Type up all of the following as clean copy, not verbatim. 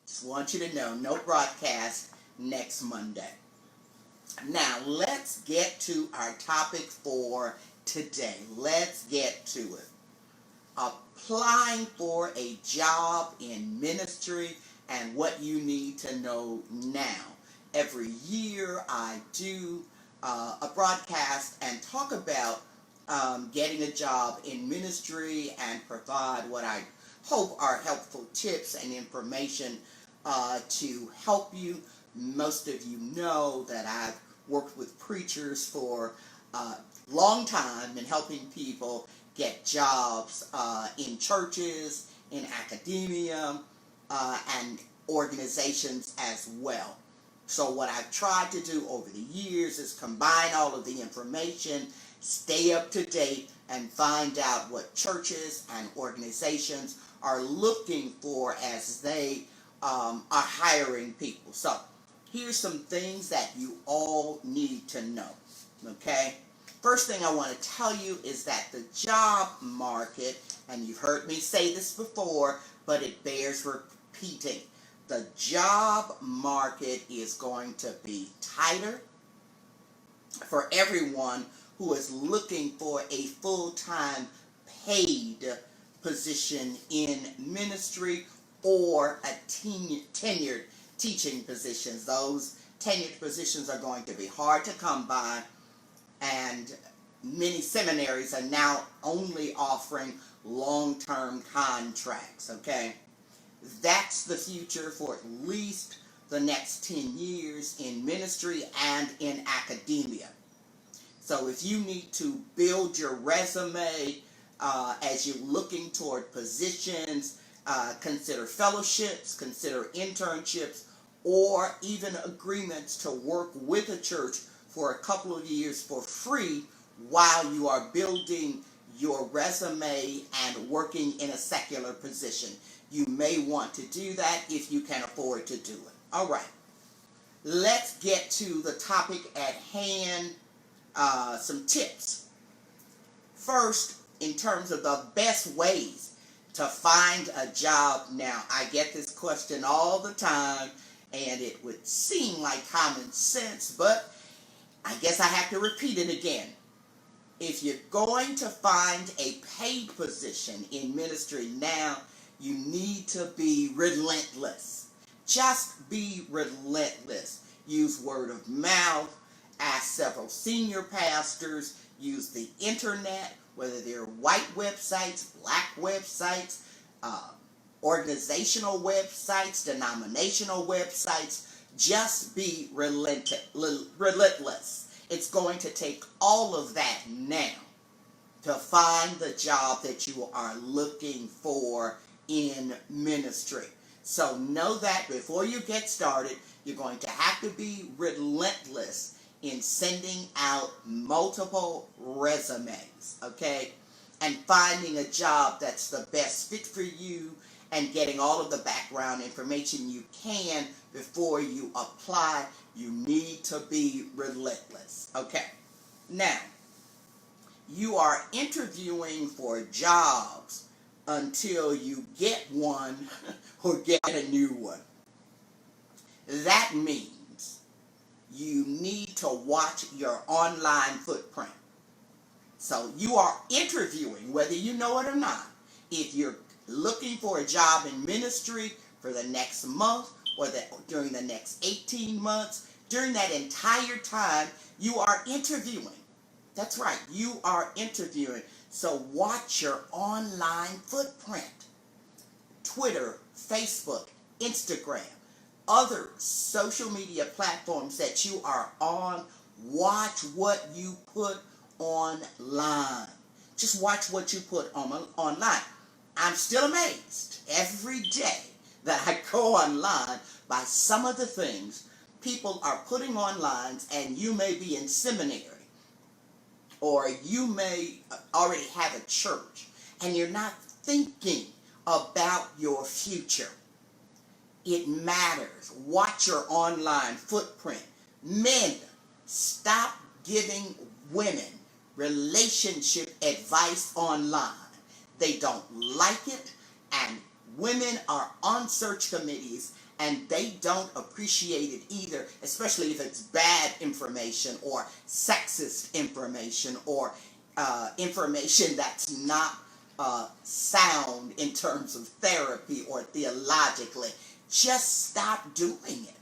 Just want you to know, no broadcast next Monday. Now, let's get to our topic for today. Let's get to it. Applying for a job in ministry and what you need to know now. Every year I do a broadcast and talk about getting a job in ministry and provide what I hope are helpful tips and information to help you. Most of you know that I've worked with preachers for a long time and helping people get jobs in churches, in academia, and organizations as well. So what I've tried to do over the years is combine all of the information, stay up to date, and find out what churches and organizations are looking for as they are hiring people. So here's some things that you all need to know, okay? First thing I want to tell you is that the job market, and you've heard me say this before, but it bears repeating. The job market is going to be tighter for everyone who is looking for a full-time paid position in ministry or a tenured teaching positions. Those tenured positions are going to be hard to come by, and many seminaries are now only offering long-term contracts, okay? That's the future for at least the next 10 years in ministry and in academia. So if you need to build your resume as you're looking toward positions, consider fellowships, consider internships, or even agreements to work with a church for a couple of years for free while you are building your resume and working in a secular position. You may want to do that if you can afford to do it. All right. Let's get to the topic at hand, some tips. First, in terms of the best ways to find a job now. I get this question all the time, and it would seem like common sense, but I guess I have to repeat it again. If you're going to find a paid position in ministry now, you need to be relentless. Just be relentless. Use word of mouth, ask several senior pastors, use the internet, whether they're white websites, black websites, organizational websites, denominational websites. Just be relentless. It's going to take all of that now to find the job that you are looking for in ministry. So know that before you get started, you're going to have to be relentless in sending out multiple resumes, okay? And finding a job that's the best fit for you and getting all of the background information you can before you apply. You need to be relentless, okay? Now, you are interviewing for jobs until you get one or get a new one. That means you need to watch your online footprint. So you are interviewing, whether you know it or not. If you're looking for a job in ministry for the next month or during the next 18 months, during that entire time, you are interviewing. That's right, you are interviewing. So watch your online footprint. Twitter, Facebook, Instagram, other social media platforms that you are on, watch what you put online. Just watch what you put online. I'm still amazed every day that I go online by some of the things people are putting online, and you may be in seminary or you may already have a church and you're not thinking about your future. It matters. Watch your online footprint. Men, stop giving women relationship advice online. They don't like it, and women are on search committees and they don't appreciate it either, especially if it's bad information or sexist information or information that's not sound in terms of therapy or theologically. Just stop doing it.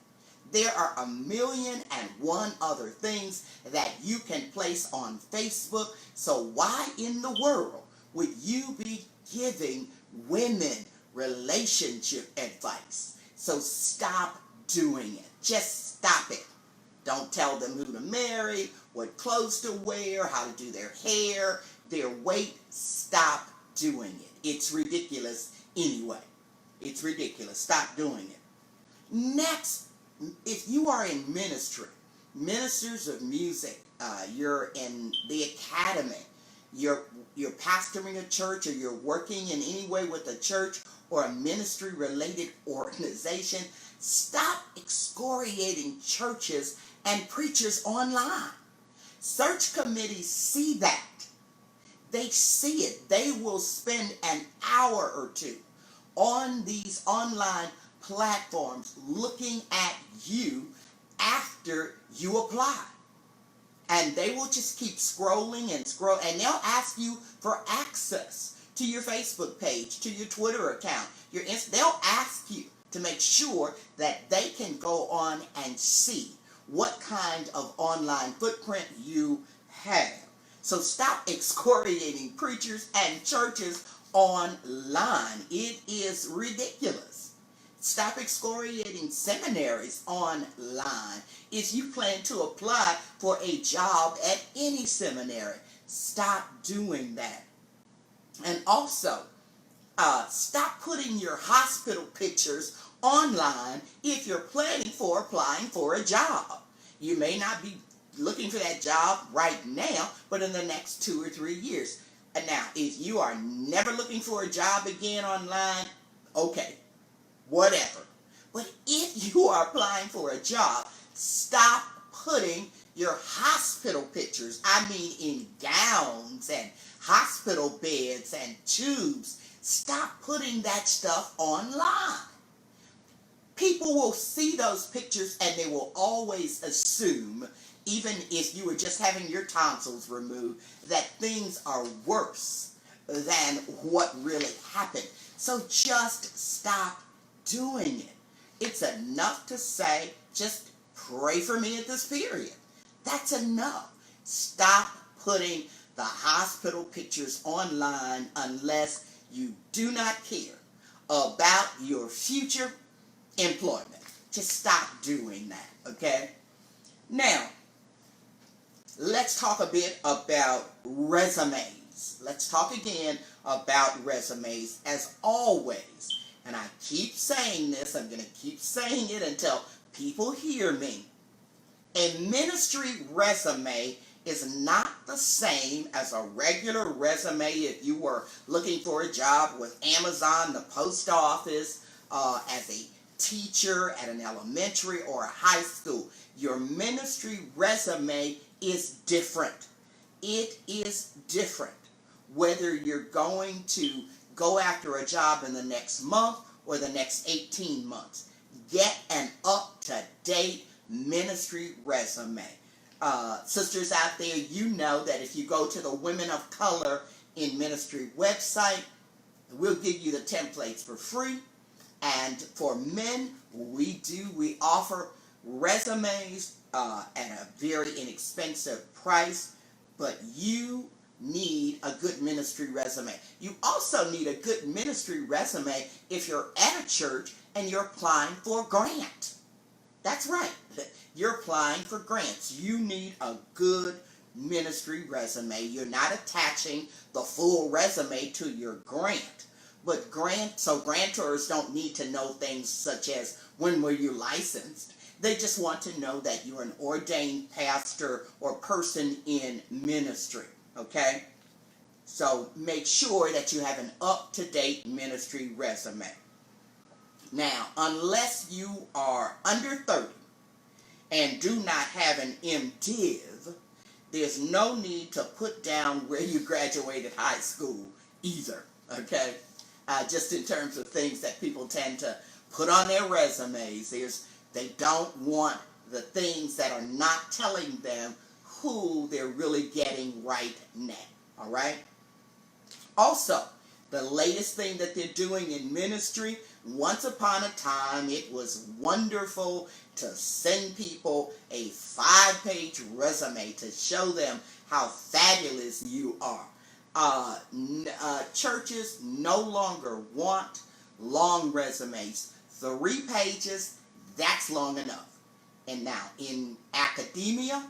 There are 1,000,001 other things that you can place on Facebook, so why in the world would you be giving women relationship advice? So stop doing it. Just stop it. Don't tell them who to marry, what clothes to wear, how to do their hair, their weight. Stop doing it. It's ridiculous anyway. It's ridiculous. Stop doing it. Next, if you are in ministry, ministers of music, you're in the academy, you're pastoring a church, or you're working in any way with a church or a ministry related organization, stop excoriating churches and preachers online. Search committees see that. They see it. They will spend an hour or two on these online platforms looking at you after you apply. And they will just keep scrolling and and they'll ask you for access to your Facebook page, to your Twitter account, they'll ask you to make sure that they can go on and see what kind of online footprint you have. So stop excoriating preachers and churches online. It is ridiculous. Stop excoriating seminaries online. If you plan to apply for a job at any seminary, stop doing that. And also, stop putting your hospital pictures online if you're planning for applying for a job. You may not be looking for that job right now, but in the next 2 or 3 years. And now, if you are never looking for a job again online, okay, whatever. But if you are applying for a job, stop putting your hospital pictures, I mean in gowns and hospital beds and tubes, stop putting that stuff online. People will see those pictures and they will always assume, even if you were just having your tonsils removed, that things are worse than what really happened. So just stop doing it. It's enough to say, just pray for me at this period. That's enough. Stop putting the hospital pictures online unless you do not care about your future employment. Just stop doing that, okay? Now, let's talk a bit about resumes. Let's talk again about resumes. As always, and I keep saying this, I'm going to keep saying it until people hear me. A ministry resume is not the same as a regular resume if you were looking for a job with Amazon, the post office, as a teacher at an elementary or a high school. Your ministry resume is different. It is different. Whether you're going to go after a job in the next month or the next 18 months. Get an up-to-date ministry resume. Sisters out there, you know that if you go to the Women of Color in Ministry website, we'll give you the templates for free. And for men, we offer resumes at a very inexpensive price, but you need a good ministry resume. You also need a good ministry resume if you're at a church and you're applying for a grant. That's right. You're applying for grants. You need a good ministry resume. You're not attaching the full resume to your grant. But grantors don't need to know things such as when were you licensed. They just want to know that you're an ordained pastor or person in ministry. Okay? So make sure that you have an up-to-date ministry resume. Now, unless you are under 30 and do not have an MDiv, there's no need to put down where you graduated high school either. Okay? Just in terms of things that people tend to put on their resumes. They don't want the things that are not telling them who they're really getting right now. All right? Also, the latest thing that they're doing in ministry, once upon a time, it was wonderful to send people a 5-page resume to show them how fabulous you are. Churches no longer want long resumes. 3 pages, that's long enough. And now, in academia,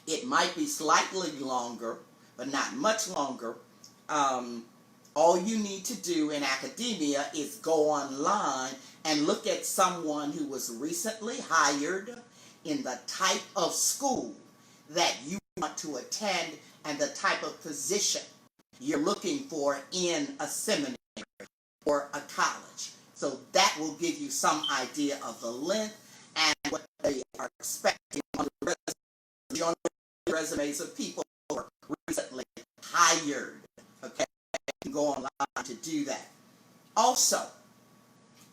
it might be slightly longer, but not much longer. All you need to do in academia is go online and look at someone who was recently hired in the type of school that you want to attend and the type of position you're looking for in a seminary or a college. So that will give you some idea of the length and what they are expecting on the resumes of people who were recently hired. Okay, you can go online to do that. Also,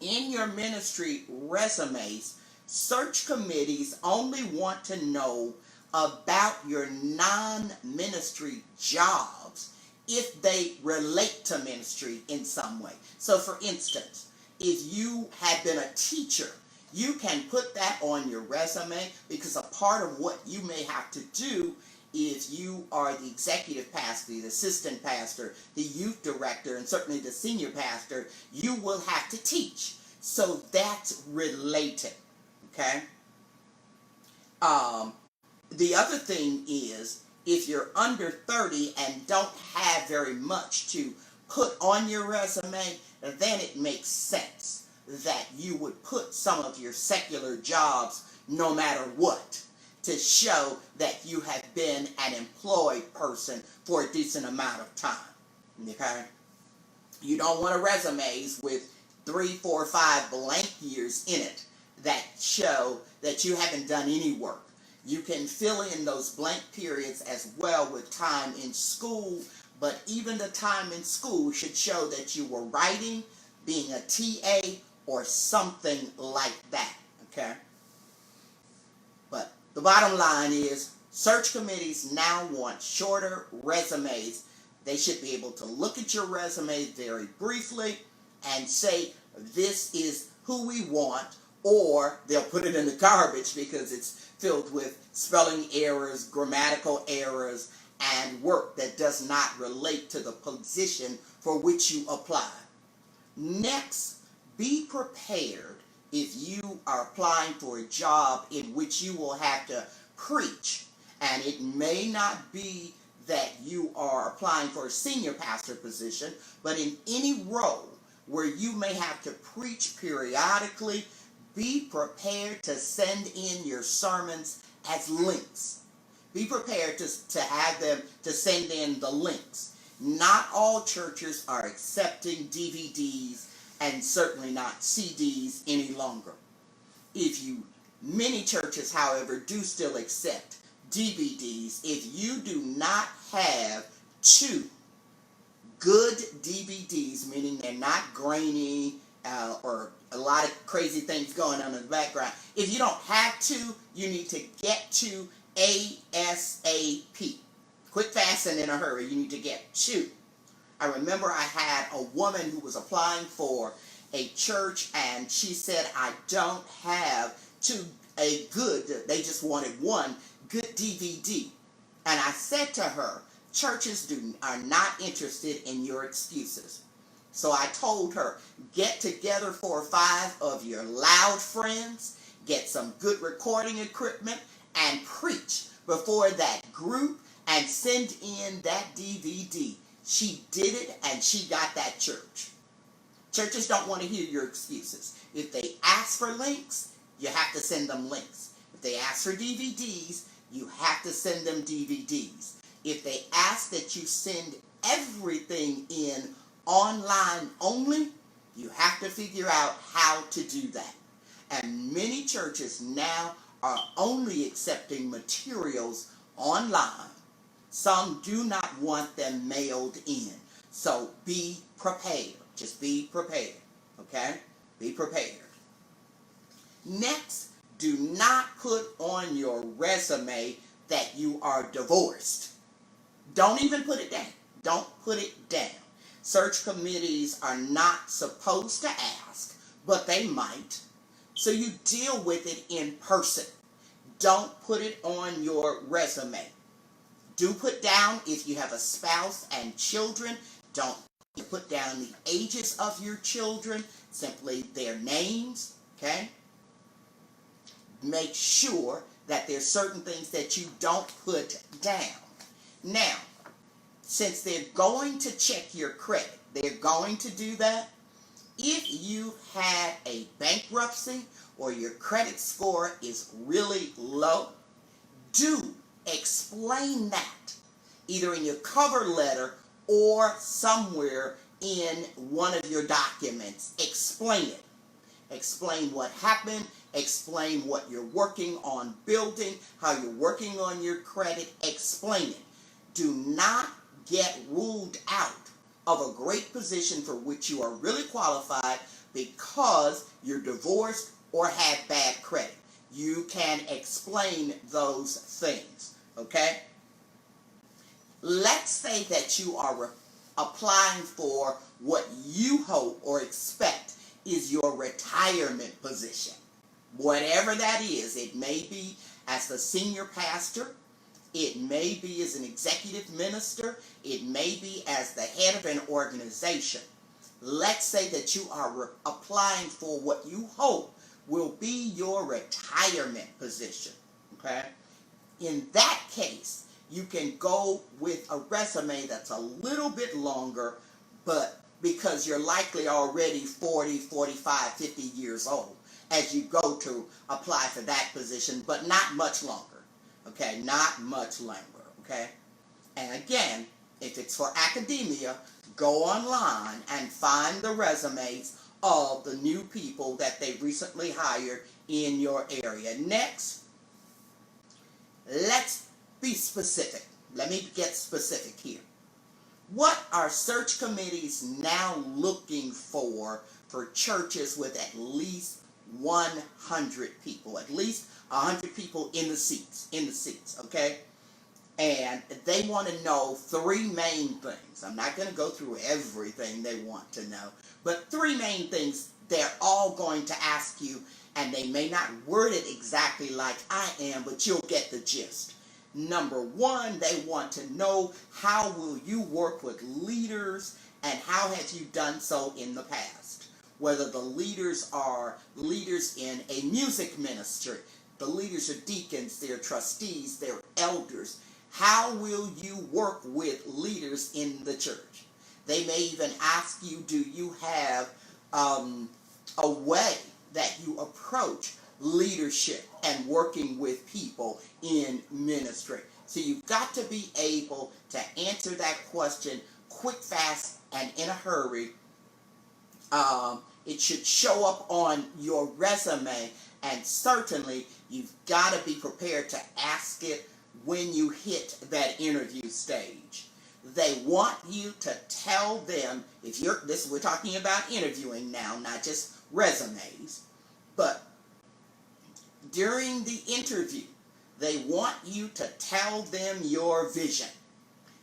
in your ministry resumes, search committees only want to know about your non-ministry jobs if they relate to ministry in some way. So for instance, if you had been a teacher, you can put that on your resume, because a part of what you may have to do if you are the executive pastor, the assistant pastor, the youth director, and certainly the senior pastor, you will have to teach. So that's related, okay? The other thing is, if you're under 30 and don't have very much to put on your resume, then it makes sense that you would put some of your secular jobs no matter what, to show that you have been an employed person for a decent amount of time. Okay? You don't want resumes with 3, 4, 5 blank years in it that show that you haven't done any work. You can fill in those blank periods as well with time in school, but even the time in school should show that you were writing, being a TA, or something like that, okay? But the bottom line is, search committees now want shorter resumes. They should be able to look at your resume very briefly and say, this is who we want, or they'll put it in the garbage because it's filled with spelling errors, grammatical errors, and work that does not relate to the position for which you apply. Next, be prepared if you are applying for a job in which you will have to preach. And it may not be that you are applying for a senior pastor position, but in any role where you may have to preach periodically, be prepared to send in your sermons as links. Be prepared to have them to send in the links. Not all churches are accepting DVDs and certainly not CDs any longer. Many churches, however, do still accept DVDs. If you do not have 2 good DVDs, meaning they're not grainy or a lot of crazy things going on in the background, if you don't have 2, you need to get 2 ASAP. Quick, fast, and in a hurry. You need to get 2. I remember I had a woman who was applying for a church, and she said, I don't have they just wanted 1 good DVD. And I said to her, churches are not interested in your excuses. So I told her, get together 4 or 5 of your loud friends, get some good recording equipment, and preach before that group and send in that DVD. She did it, and she got that church. Churches don't want to hear your excuses. If they ask for links, you have to send them links. If they ask for DVDs, you have to send them DVDs. If they ask that you send everything in online only, you have to figure out how to do that. And many churches now are only accepting materials online. Some do not want them mailed in. So be prepared. Just be prepared. Okay? Be prepared. Next, do not put on your resume that you are divorced. Don't even put it down. Don't put it down. Search committees are not supposed to ask, but they might. So you deal with it in person. Don't put it on your resume. Do put down if you have a spouse and children. Don't put down the ages of your children, simply their names, okay? Make sure that there's certain things that you don't put down. Now, since they're going to check your credit, they're going to do that. If you had a bankruptcy or your credit score is really low, do explain that, either in your cover letter or somewhere in one of your documents. Explain it. Explain what happened. Explain what you're working on building, how you're working on your credit. Explain it. Do not get ruled out of a great position for which you are really qualified because you're divorced or had bad credit. You can explain those things, okay? Let's say that you are applying for what you hope or expect is your retirement position. Whatever that is, it may be as the senior pastor, it may be as an executive minister, it may be as the head of an organization. Let's say that you are applying for what you hope will be your retirement position, okay? In that case, you can go with a resume that's a little bit longer, but because you're likely already 40, 45, 50 years old as you go to apply for that position, but not much longer, okay? Not much longer, okay? And again, if it's for academia, go online and find the resumes of the new people that they recently hired in your area. Next, let's be specific. Let me get specific here. What are search committees now looking for churches with at least 100 people? At least 100 people in the seats, okay? And they want to know three main things. I'm not going to go through everything they want to know, but three main things they're all going to ask you, and they may not word it exactly like I am, but you'll get the gist. Number one, they want to know how will you work with leaders and how have you done so in the past. Whether the leaders are leaders in a music ministry, the leaders are deacons, they're trustees, they're elders. How will you work with leaders in the church? They may even ask you, do you have a way that you approach leadership and working with people in ministry? So you've got to be able to answer that question quick, fast, and in a hurry. It should show up on your resume, and certainly you've got to be prepared to ask it when you hit that interview stage. They want you to tell them, we're talking about interviewing now, not just resumes, but during the interview, they want you to tell them your vision.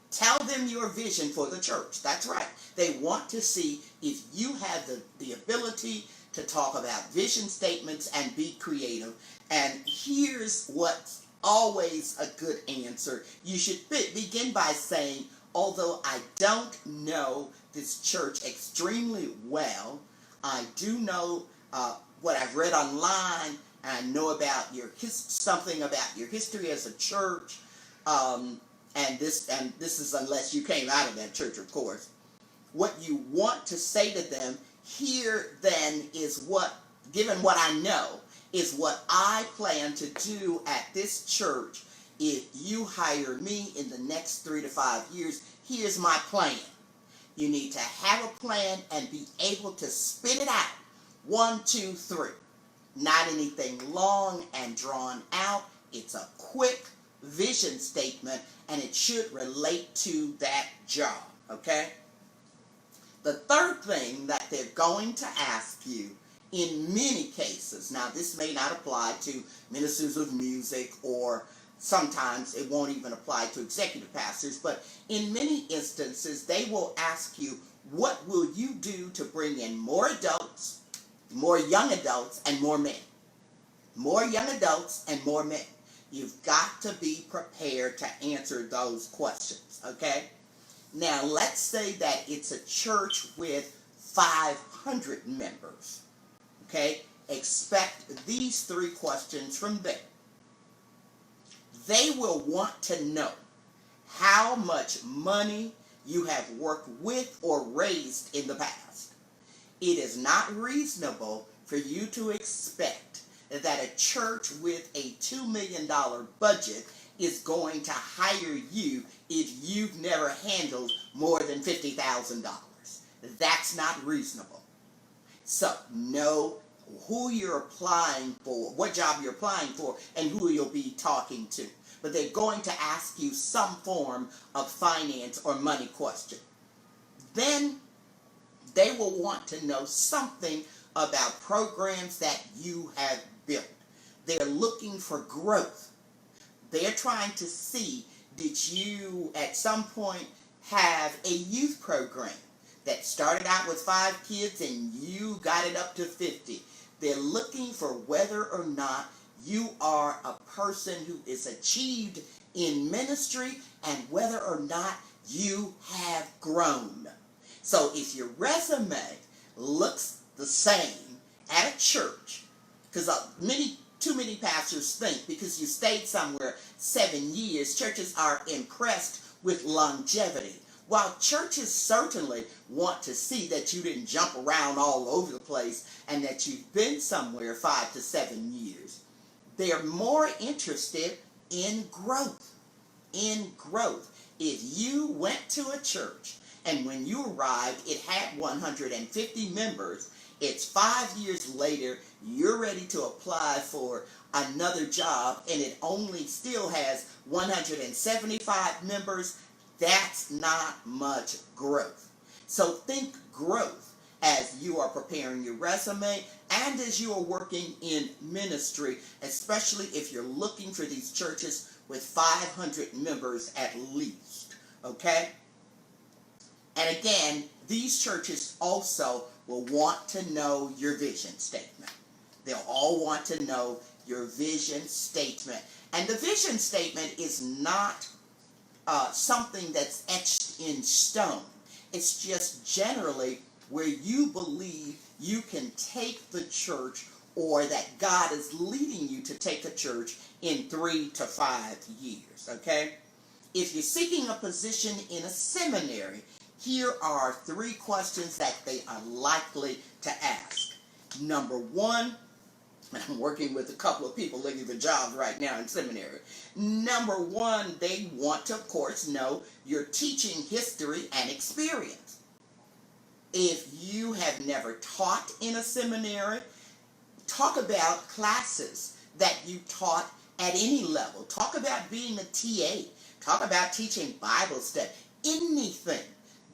Tell them your vision for the church. That's right. They want to see if you have the ability to talk about vision statements and be creative. And here's what's always a good answer. You should begin by saying, although I don't know this church extremely well, I do know what I've read online, and I know about something about your history as a church, and this is unless you came out of that church, of course. What you want to say to them here then is given what I know, is what I plan to do at this church. If you hire me in the next 3 to 5 years, here's my plan. You need to have a plan and be able to spit it out. 1, 2, 3. Not anything long and drawn out. It's a quick vision statement, and it should relate to that job, okay? The third thing that they're going to ask you in many cases, now this may not apply to ministers of music, or sometimes it won't even apply to executive pastors, but in many instances they will ask you, what will you do to bring in more adults, more young adults, and more men? More young adults and more men. You've got to be prepared to answer those questions, okay? Now, let's say that it's a church with 500 members, okay? Expect these 3 questions from them. They will want to know how much money you have worked with or raised in the past. It is not reasonable for you to expect that a church with a $2 million budget is going to hire you if you've never handled more than $50,000. That's not reasonable. So know who you're applying for, what job you're applying for, and who you'll be talking to. But they're going to ask you some form of finance or money question. Then they will want to know something about programs that you have built. They're looking for growth. They're trying to see, did you at some point have a youth program that started out with 5 kids and you got it up to 50? They're looking for whether or not you are a person who is achieved in ministry and whether or not you have grown. So if your resume looks the same at a church, because too many pastors think because you stayed somewhere 7 years, churches are impressed with longevity. While churches certainly want to see that you didn't jump around all over the place and that you've been somewhere 5 to 7 years, they're more interested in growth. In growth. If you went to a church and when you arrived it had 150 members, it's 5 years later, you're ready to apply for another job and it only still has 175 members, that's not much growth. So think growth as you are preparing your resume and as you are working in ministry, especially if you're looking for these churches with 500 members at least, okay? And again, these churches also will want to know your vision statement. They'll all want to know your vision statement. And the vision statement is not something that's etched in stone. It's just generally where you believe you can take the church, or that God is leading you to take a church in 3 to 5 years, okay? If you're seeking a position in a seminary, here are 3 questions that they are likely to ask. Number 1, and I'm working with a couple of people looking for jobs right now in seminary. Number 1, they want to, of course, know your teaching history and experience. If you have never taught in a seminary, talk about classes that you taught at any level. Talk about being a TA. Talk about teaching Bible study. Anything.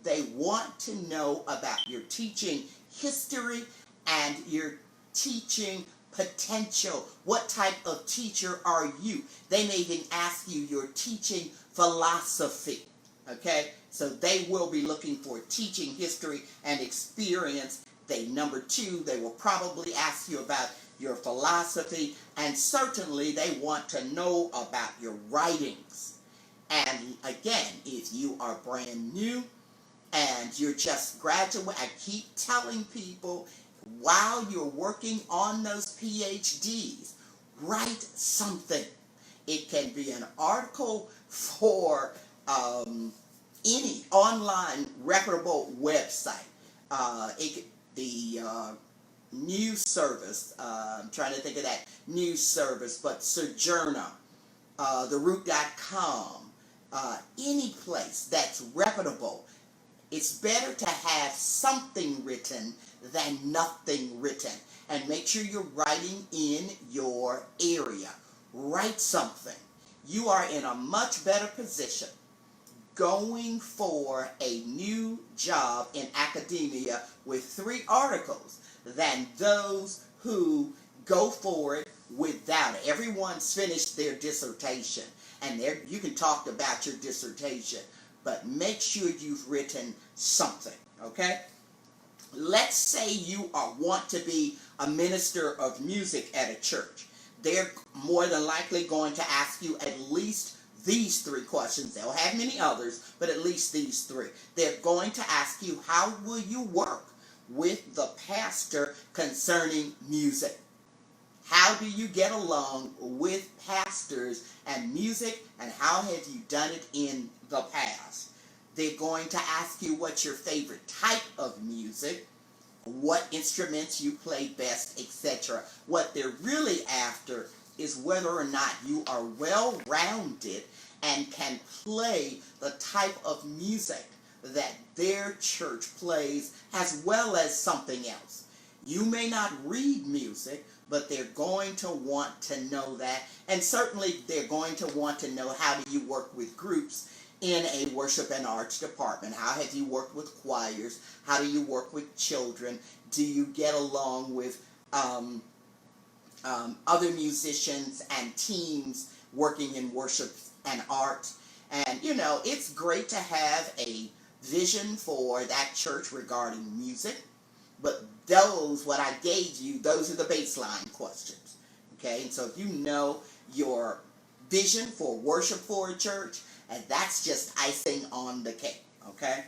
They want to know about your teaching history and your teaching potential. What type of teacher are you? They may even ask you your teaching philosophy. Okay? So they will be looking for teaching history and experience. Number 2, they will probably ask you about your philosophy, and certainly they want to know about your writings. And again, if you are brand new and you're just graduate, I keep telling people, while you're working on those PhDs, write something. It can be an article for any online reputable website. The news service, I'm trying to think of that news service, but Sojourner, theroot.com, any place that's reputable. It's better to have something written than nothing written. And make sure you're writing in your area. Write something. You are in a much better position going for a new job in academia with 3 articles than those who go for it without it. Everyone's finished their dissertation, and you can talk about your dissertation, but make sure you've written something, okay? Let's say you want to be a minister of music at a church. They're more than likely going to ask you at least these 3 questions. They'll have many others, but at least these 3. They're going to ask you, how will you work with the pastor concerning music? How do you get along with pastors and music, and how have you done it in the past? They're going to ask you what's your favorite type of music, what instruments you play best, etc. What they're really after is whether or not you are well-rounded and can play the type of music that their church plays, as well as something else. You may not read music, but they're going to want to know that, and certainly they're going to want to know, how do you work with groups in a worship and arts department? How have you worked with choirs? How do you work with children? Do you get along with other musicians and teams working in worship and art? And it's great to have a vision for that church regarding music, but what I gave you, those are the baseline questions, okay? And so if you know your vision for worship for a church, and that's just icing on the cake, okay?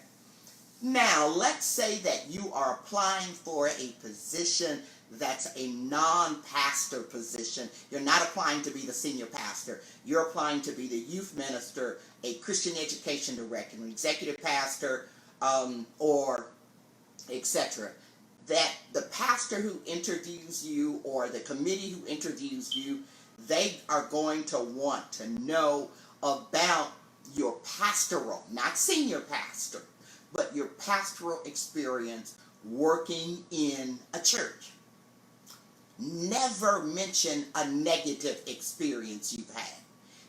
Now, let's say that you are applying for a position that's a non-pastor position. You're not applying to be the senior pastor. You're applying to be the youth minister, a Christian education director, an executive pastor, or etc. That the pastor who interviews you or the committee who interviews you, they are going to want to know about your pastoral, not senior pastor, but your pastoral experience working in a church. Never mention a negative experience you've had.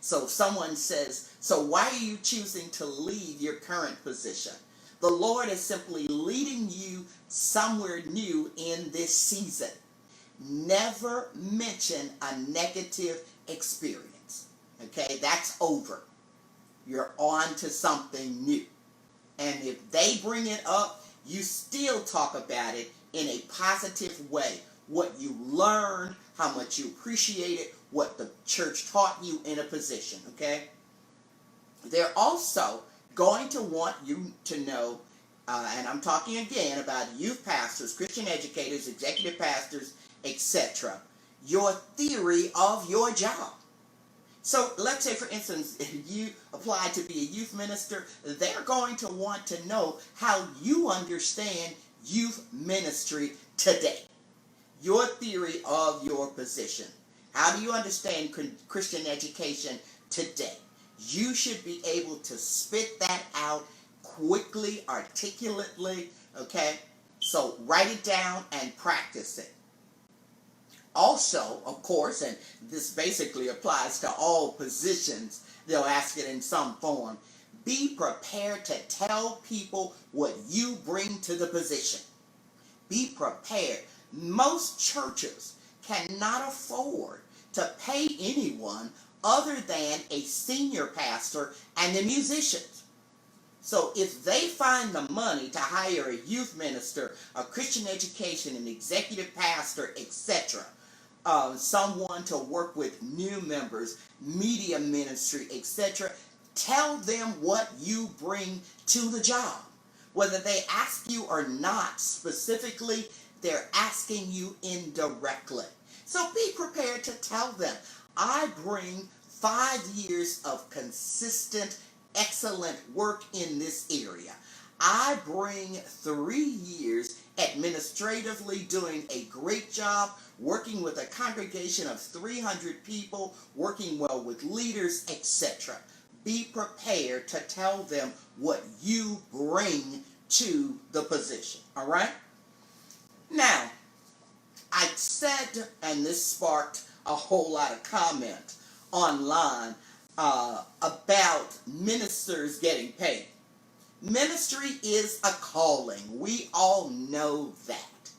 So if someone says, so why are you choosing to leave your current position? The Lord is simply leading you somewhere new in this season. Never mention a negative experience. Okay, that's over. You're on to something new. And if they bring it up, you still talk about it in a positive way. What you learned, how much you appreciate it, what the church taught you in a position, okay? They're also going to want you to know, and I'm talking again about youth pastors, Christian educators, executive pastors, etc., your theory of your job. So let's say, for instance, if you apply to be a youth minister, they're going to want to know how you understand youth ministry today. Your theory of your position. How do you understand Christian education today? You should be able to spit that out quickly, articulately, okay? So write it down and practice it. Also, of course, and this basically applies to all positions, they'll ask it in some form, be prepared to tell people what you bring to the position. Be prepared. Most churches cannot afford to pay anyone other than a senior pastor and the musicians. So if they find the money to hire a youth minister, a Christian education, an executive pastor, etc., someone to work with new members, media ministry, etc., tell them what you bring to the job. Whether they ask you or not specifically, they're asking you indirectly. So be prepared to tell them, I bring 5 years of consistent, excellent work in this area. I bring 3 years administratively doing a great job, working with a congregation of 300 people, working well with leaders, etc. Be prepared to tell them what you bring to the position. All right? Now, I said, and this sparked a whole lot of comment online about ministers getting paid. Ministry is a calling. We all know that.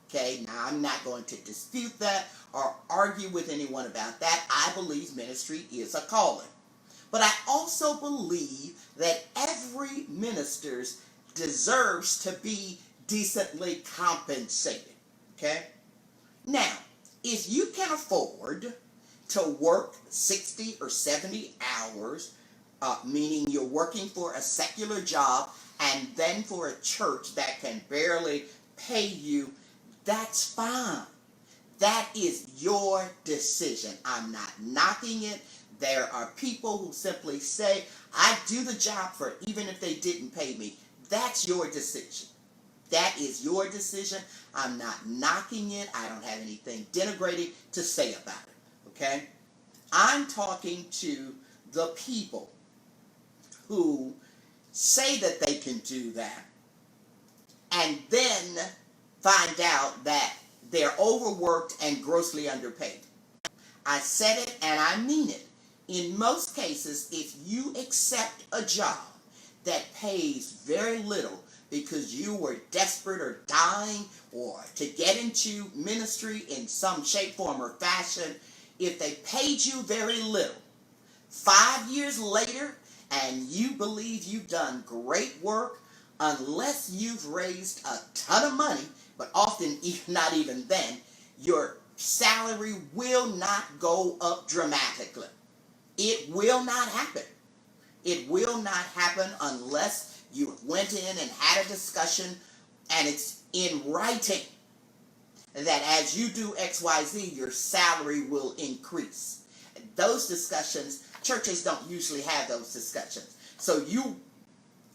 Okay, now I'm not going to dispute that or argue with anyone about that. I believe ministry is a calling. But I also believe that every minister deserves to be decently compensated. Okay? Now, if you can afford to work 60 or 70 hours, meaning you're working for a secular job and then for a church that can barely pay you, that's fine. That is your decision. I'm not knocking it. There are people who simply say, I do the job for even if they didn't pay me. That's your decision. That is your decision. I'm not knocking it. I don't have anything denigrating to say about it. Okay? I'm talking to the people who say that they can do that and then find out that they're overworked and grossly underpaid. I said it and I mean it. In most cases, if you accept a job that pays very little because you were desperate or dying or to get into ministry in some shape, form, or fashion, if they paid you very little, 5 years later, and you believe you've done great work, unless you've raised a ton of money, but often not even then, your salary will not go up dramatically. It will not happen. It will not happen unless you went in and had a discussion and it's in writing that as you do XYZ, your salary will increase. Those discussions, churches don't usually have those discussions. So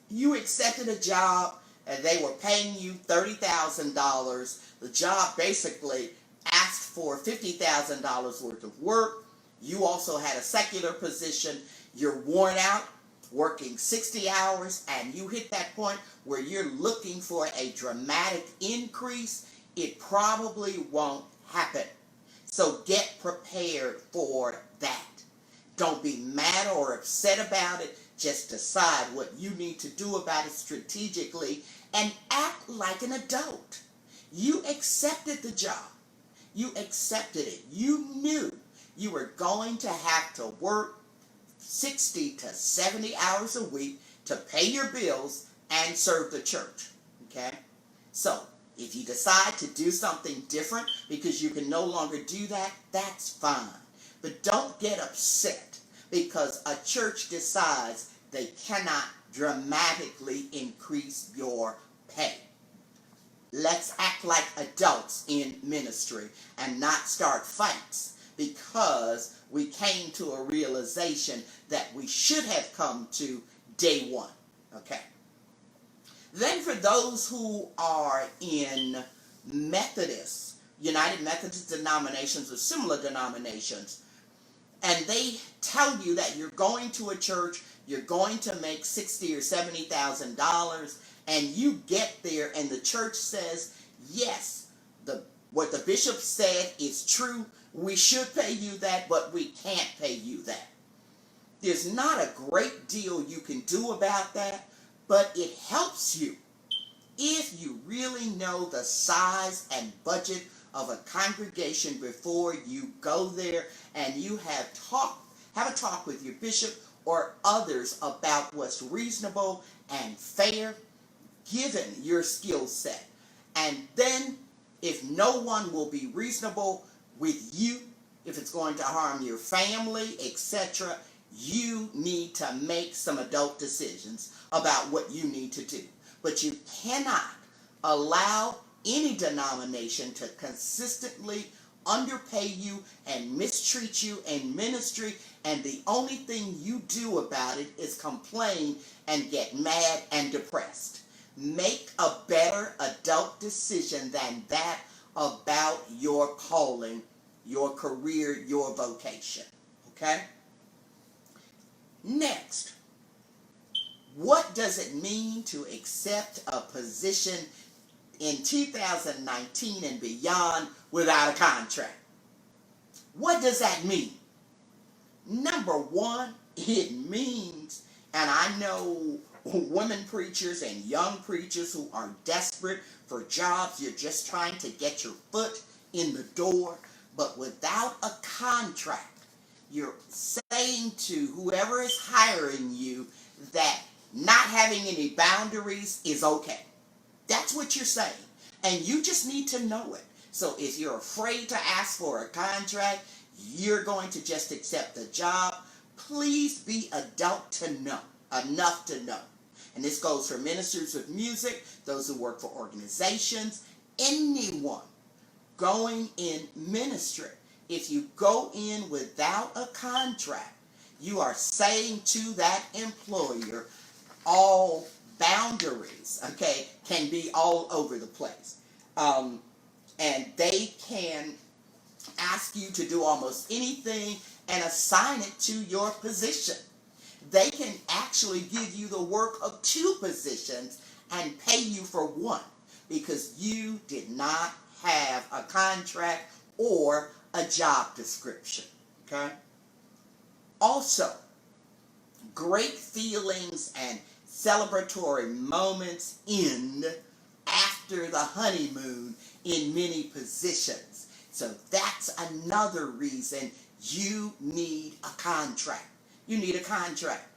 you accepted a job and they were paying you $30,000. The job basically asked for $50,000 worth of work. You also had a secular position. You're worn out, working 60 hours, and you hit that point where you're looking for a dramatic increase. It probably won't happen. So get prepared for that. Don't be mad or upset about it. Just decide what you need to do about it strategically and act like an adult. You accepted the job. You accepted it. You knew you were going to have to work 60 to 70 hours a week to pay your bills and serve the church. Okay? So, if you decide to do something different because you can no longer do that, that's fine. But don't get upset because a church decides they cannot dramatically increase your pay. Let's act like adults in ministry and not start fights because we came to a realization that we should have come to day one. Okay. Then for those who are in Methodist, United Methodist denominations or similar denominations, and they tell you that you're going to a church, you're going to make $60,000 or $70,000, and you get there and the church says, yes, what the bishop said is true, we should pay you that, but we can't pay you that. There's not a great deal you can do about that, but it helps you if you really know the size and budget of a congregation before you go there and you have a talk with your bishop or others about what's reasonable and fair given your skill set. And then if no one will be reasonable with you, if it's going to harm your family, etc., you need to make some adult decisions about what you need to do. But you cannot allow any denomination to consistently underpay you and mistreat you in ministry, and the only thing you do about it is complain and get mad and depressed. Make a better adult decision than that about your calling, your career, your vocation. Okay? Next, what does it mean to accept a position in 2019 and beyond without a contract? What does that mean? Number one, it means, and I know women preachers and young preachers who are desperate for jobs. You're just trying to get your foot in the door, but without a contract, you're saying to whoever is hiring you that not having any boundaries is okay. That's what you're saying. And you just need to know it. So if you're afraid to ask for a contract, you're going to just accept the job. Please be adult to know, enough to know. And this goes for ministers of music, those who work for organizations, anyone going in ministry. If you go in without a contract, you are saying to that employer, all boundaries, okay, can be all over the place. And they can ask you to do almost anything and assign it to your position. They can actually give you the work of 2 positions and pay you for 1 because you did not have a contract or a job description. Okay? Also, great feelings and celebratory moments end after the honeymoon in many positions. So that's another reason you need a contract. You need a contract.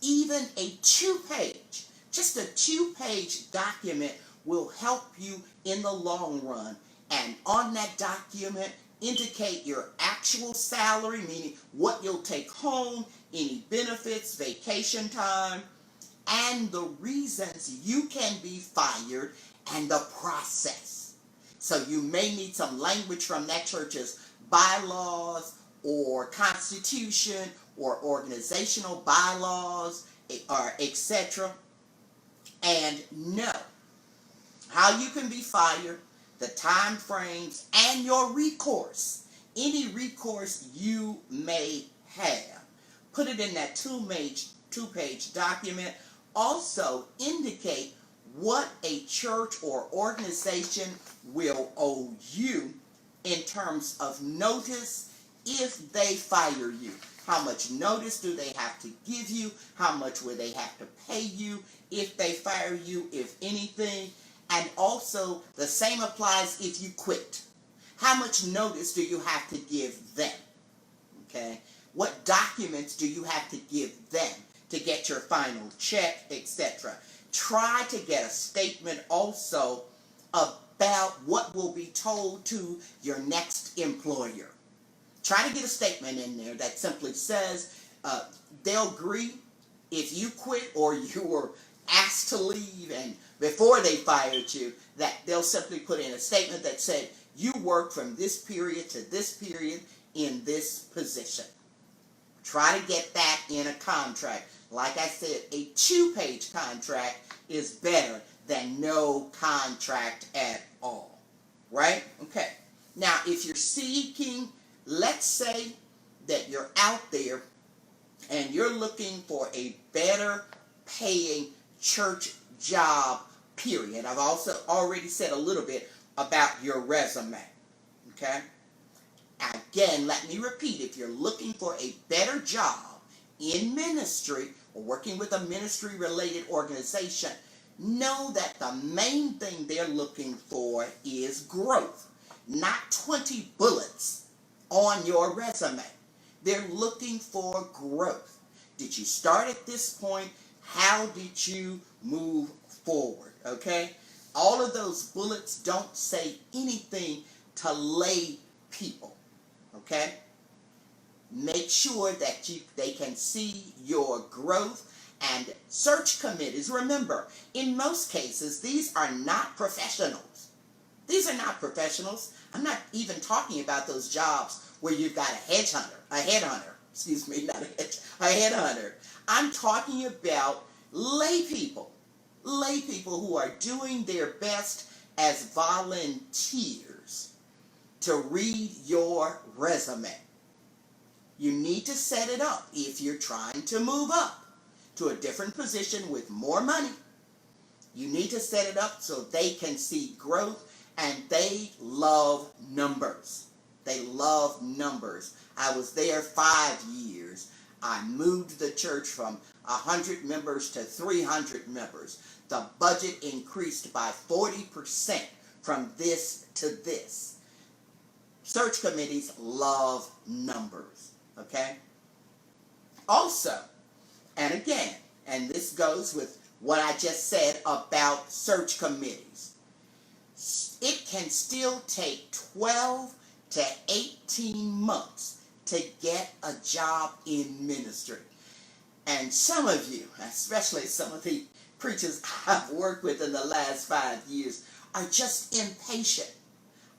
Even a 2-page, just a 2-page document will help you in the long run. And on that document, indicate your actual salary, meaning what you'll take home, any benefits, vacation time, and the reasons you can be fired and the process. So you may need some language from that church's bylaws or constitution or organizational bylaws or etc. And know how you can be fired, the time frames, and your recourse. Any recourse you may have. Put it in that 2-page document. Also indicate what a church or organization will owe you in terms of notice if they fire you. How much notice do they have to give you? How much will they have to pay you if they fire you, if anything? And also, the same applies if you quit. How much notice do you have to give them? Okay? What documents do you have to give them to get your final check, etc.? Try to get a statement also about what will be told to your next employer. Try to get a statement in there that simply says they'll agree if you quit or you were asked to leave and before they fired you, that they'll simply put in a statement that said you worked from this period to this period in this position. Try to get that in a contract. Like I said, a 2-page contract is better than no contract at all. Right? Okay. Now, if you're seeking, let's say that you're out there and you're looking for a better paying church job, period. I've also already said a little bit about your resume. Okay? Again, let me repeat, if you're looking for a better job in ministry or working with a ministry-related organization, know that the main thing they're looking for is growth, not 20 bullets on your resume. They're looking for growth. Did you start at this point? How did you move forward? Okay? All of those bullets don't say anything to lay people. Okay? Make sure that they can see your growth. And search committees, remember, in most cases, these are not professionals. These are not professionals. I'm not even talking about those jobs where you've got a headhunter, I'm talking about lay people who are doing their best as volunteers to read your resume. You need to set it up if you're trying to move up to a different position with more money. You need to set it up so they can see growth, and they love numbers. They love numbers. I was there 5 years. I moved the church from 100 members to 300 members. The budget increased by 40% from this to this. Search committees love numbers, okay? Also, and again, and this goes with what I just said about search committees, it can still take 12 to 18 months to get a job in ministry. And some of you, especially some of the preachers I've worked with in the last 5 years, are just impatient.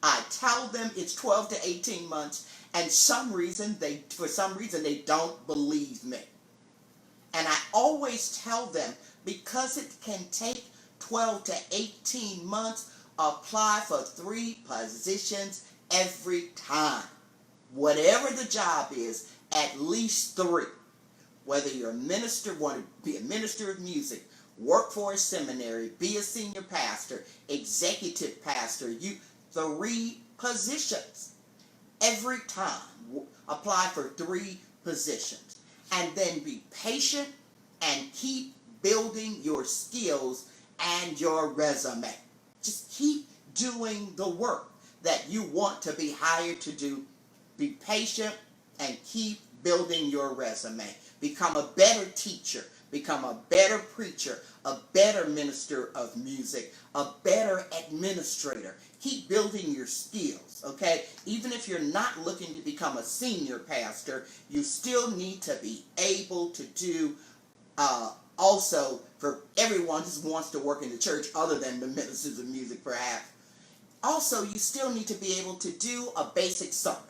I tell them it's 12 to 18 months, and for some reason they don't believe me. And I always tell them, because it can take 12 to 18 months, apply for 3 positions every time. Whatever the job is, at least 3. Whether you're a minister, want to be a minister of music, work for a seminary, be a senior pastor, executive pastor, 3 positions every time. Apply for 3 positions. And then be patient and keep building your skills and your resume. Just keep doing the work that you want to be hired to do. Be patient and keep building your resume. Become a better teacher. Become a better preacher. A better minister of music. A better administrator. Keep building your skills, okay? Even if you're not looking to become a senior pastor, you still need to be able to do, also, for everyone who wants to work in the church other than the ministers of music perhaps, also you still need to be able to do a basic sermon.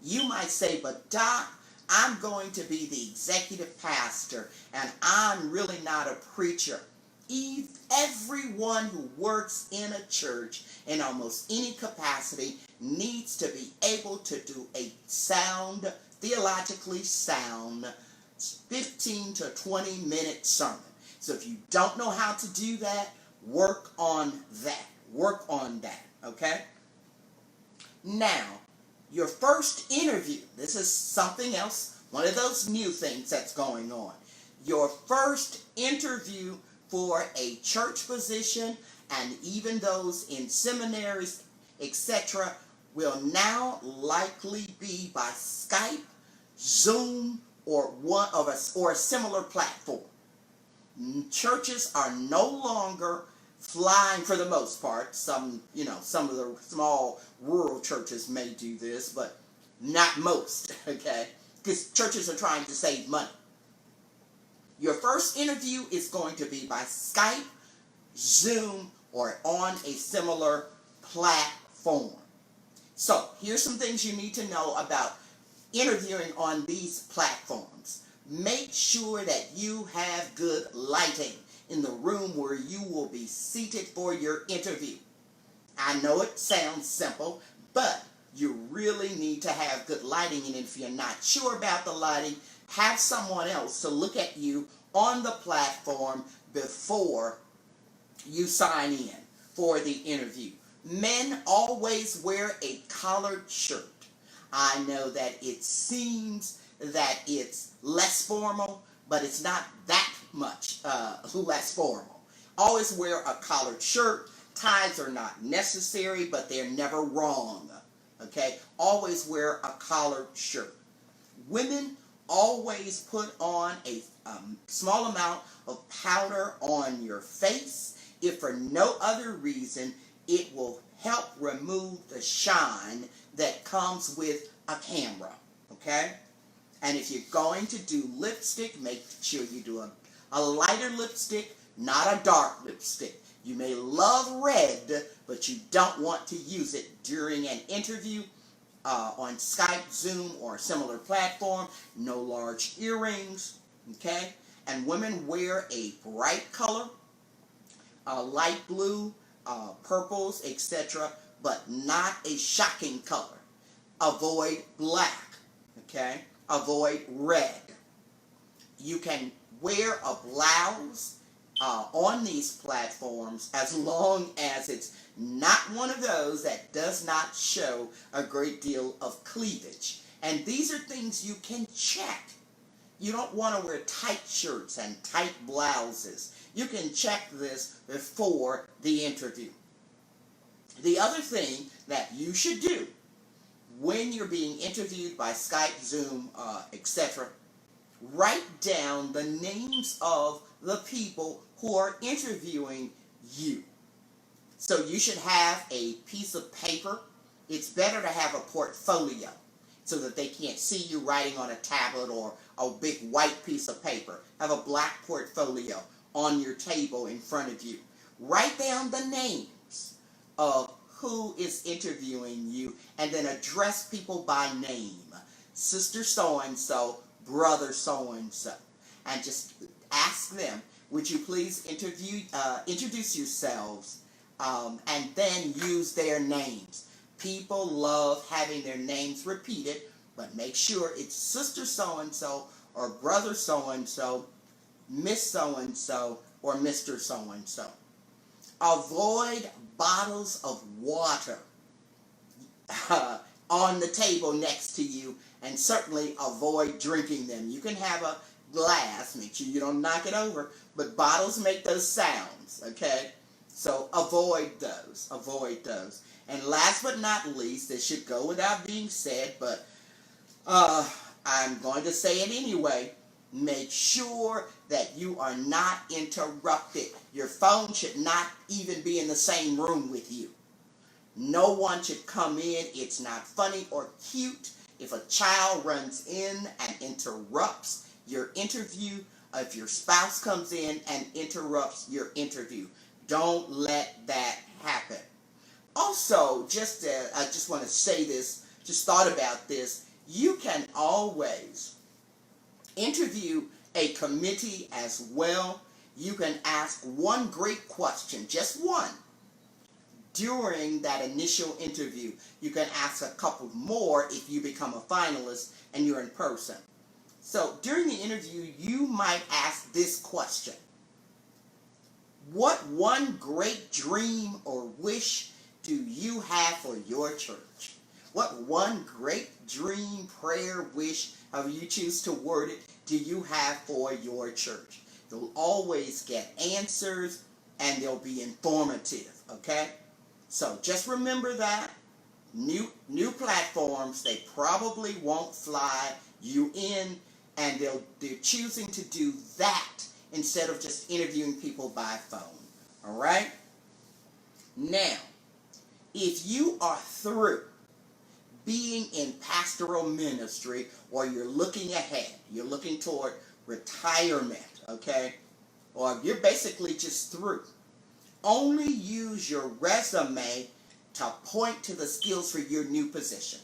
You might say, but Doc, I'm going to be the executive pastor and I'm really not a preacher. Everyone who works in a church in almost any capacity needs to be able to do a sound, theologically sound, 15 to 20 minute sermon. So if you don't know how to do that, work on that. Work on that, okay? Now, your first interview, this is something else, one of those new things that's going on. Your first interview for a church position, and even those in seminaries, etc., will now likely be by Skype, Zoom, or a similar platform. Churches are no longer flying, for the most part. Some of the small rural churches may do this, but not most, okay? Because churches are trying to save money. Your first interview is going to be by Skype, Zoom, or on a similar platform. So, here's some things you need to know about interviewing on these platforms. Make sure that you have good lighting in the room where you will be seated for your interview. I know it sounds simple, but you really need to have good lighting, and if you're not sure about the lighting, have someone else to look at you on the platform before you sign in for the interview. Men always wear a collared shirt. I know that it seems that it's less formal, but it's not that much less formal. Always wear a collared shirt. Ties are not necessary, but they're never wrong. Okay? Always wear a collared shirt. Women always put on a small amount of powder on your face. If for no other reason, it will help remove the shine that comes with a camera. Okay? And if you're going to do lipstick, make sure you do a lighter lipstick, not a dark lipstick. You may love red, but you don't want to use it during an interview on Skype, Zoom, or a similar platform. No large earrings, okay? And women wear a bright color, light blue, purples, etc., but not a shocking color. Avoid black, okay? Avoid red. You can wear a blouse on these platforms as long as it's not one of those that does not show a great deal of cleavage. And these are things you can check. You don't want to wear tight shirts and tight blouses. You can check this before the interview. The other thing that you should do when you're being interviewed by Skype, Zoom, etc., write down the names of the people who are interviewing you. So you should have a piece of paper. It's better to have a portfolio so that they can't see you writing on a tablet or a big white piece of paper. Have a black portfolio on your table in front of you. Write down the names of who is interviewing you and then address people by name. Sister so-and-so, brother so-and-so. And just ask them, would you please introduce yourselves and then use their names. People love having their names repeated, but make sure it's Sister so-and-so or Brother so-and-so, Miss so-and-so, or Mr. so-and-so. Avoid bottles of water on the table next to you, and certainly avoid drinking them. You can have a glass, make sure you don't knock it over, but bottles make those sounds, okay? So avoid those. And last but not least, this should go without being said, but I'm going to say it anyway. Make sure that you are not interrupted. Your phone should not even be in the same room with you. No one should come in. It's not funny or cute if a child runs in and interrupts your interview. If your spouse comes in and interrupts your interview. Don't let that happen. Also, I just want to say this, just thought about this. You can always interview a committee as well. You can ask one great question, just one, during that initial interview. You can ask a couple more if you become a finalist and you're in person. So during the interview, you might ask this question. What one great dream or wish do you have for your church? What one great dream, prayer, wish, however you choose to word it, do you have for your church? You'll always get answers and they'll be informative, okay? So just remember that. New platforms, they probably won't fly you in, and they're choosing to do that instead of just interviewing people by phone. All right? Now, if you are through being in pastoral ministry, or you're looking ahead, you're looking toward retirement, okay? Or you're basically just through. Only use your resume to point to the skills for your new position,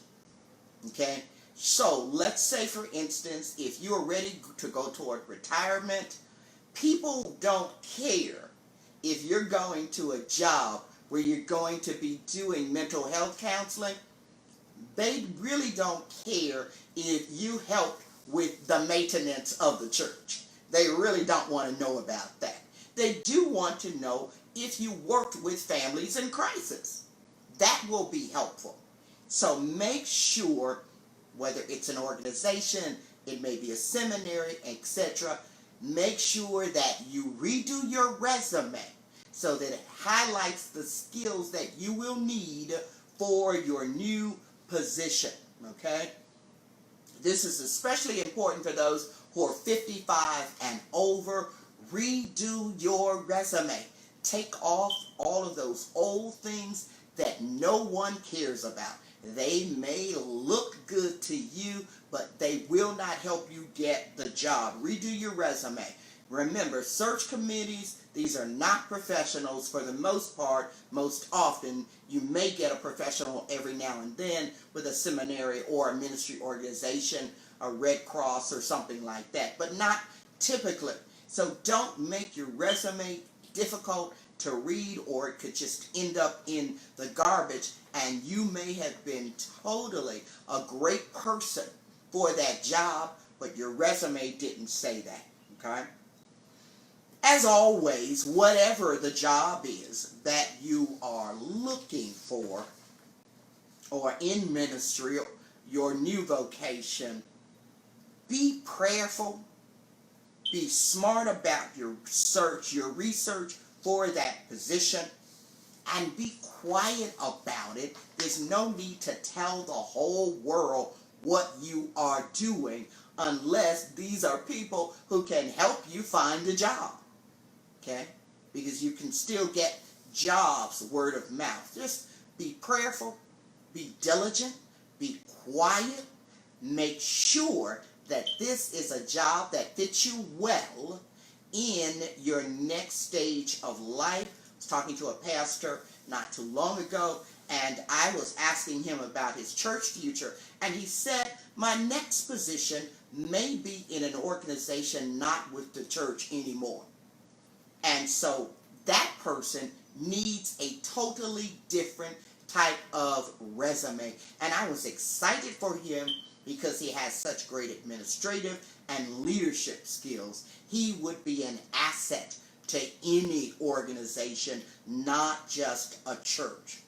okay? So let's say, for instance, if you're ready to go toward retirement, people don't care if you're going to a job where you're going to be doing mental health counseling. They really don't care if you help with the maintenance of the church. They really don't want to know about that. They do want to know if you worked with families in crisis. That will be helpful. So make sure, whether it's an organization, it may be a seminary, etc., make sure that you redo your resume so that it highlights the skills that you will need for your new position, okay? This is especially important for those who are 55 and over. Redo your resume. Take off all of those old things that no one cares about. They may look good to you, but they will not help you get the job. Redo your resume. Remember, search committees, these are not professionals for the most part. Most often, you may get a professional every now and then with a seminary or a ministry organization, a Red Cross or something like that, but not typically. So don't make your resume difficult to read, or it could just end up in the garbage, and you may have been totally a great person for that job, but your resume didn't say that, okay? As always, whatever the job is that you are looking for, or in ministry, your new vocation, Be prayerful. Be smart about your research for that position, and be quiet about it. There's no need to tell the whole world what you are doing unless these are people who can help you find a job. Okay? Because you can still get jobs word of mouth. Just be prayerful, be diligent, be quiet. Make sure that this is a job that fits you well in your next stage of life. I was talking to a pastor not too long ago, and I was asking him about his church future, and he said, my next position may be in an organization not with the church anymore. And so that person needs a totally different type of resume. And I was excited for him because he has such great administrative and leadership skills. He would be an asset to any organization, not just a church.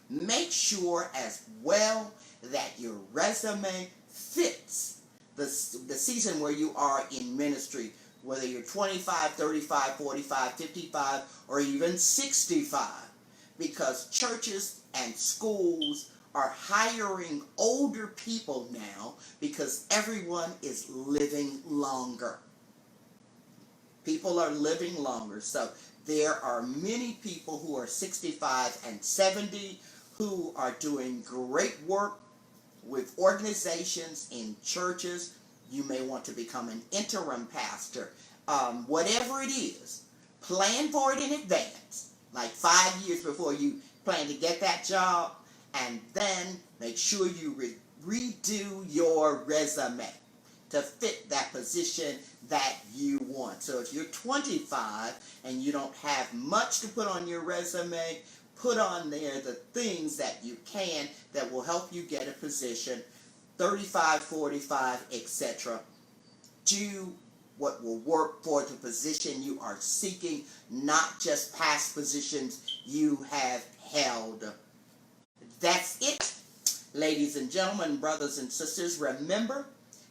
Make sure as well that your resume fits the season where you are in ministry, whether you're 25, 35, 45, 55, or even 65. Because churches and schools are hiring older people now because everyone is living longer. People are living longer. So there are many people who are 65 and 70 who are doing great work with organizations in churches. You may want to become an interim pastor. Whatever it is, plan for it in advance, like 5 years before you plan to get that job, and then make sure you redo your resume to fit that position that you want. So if you're 25 and you don't have much to put on your resume, put on there the things that you can that will help you get a position, 35, 45, etc. Do what will work for the position you are seeking, not just past positions you have held. That's it, ladies and gentlemen, brothers and sisters. Remember,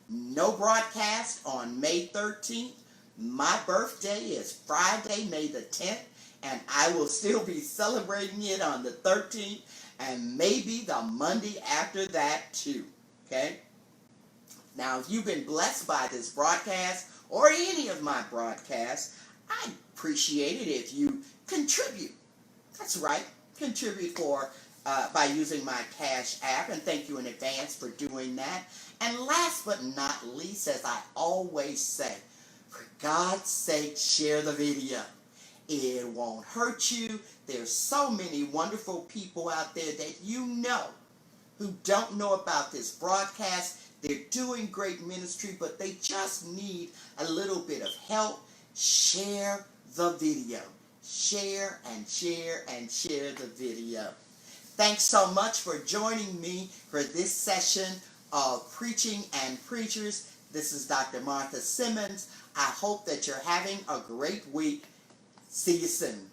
no broadcast on May 13th. My birthday is Friday, May the 10th, and I will still be celebrating it on the 13th and maybe the Monday after that too. Okay? Now, if you've been blessed by this broadcast or any of my broadcasts, I'd appreciate it if you contribute. That's right, contribute by using my Cash App, and thank you in advance for doing that. And last but not least, as I always say, for God's sake, share the video. It won't hurt you. There's so many wonderful people out there that you know who don't know about this broadcast. They're doing great ministry, but they just need a little bit of help. Share the video. Share and share and share the video. Thanks so much for joining me for this session of Preaching and Preachers. This is Dr. Martha Simmons. I hope that you're having a great week. See you soon.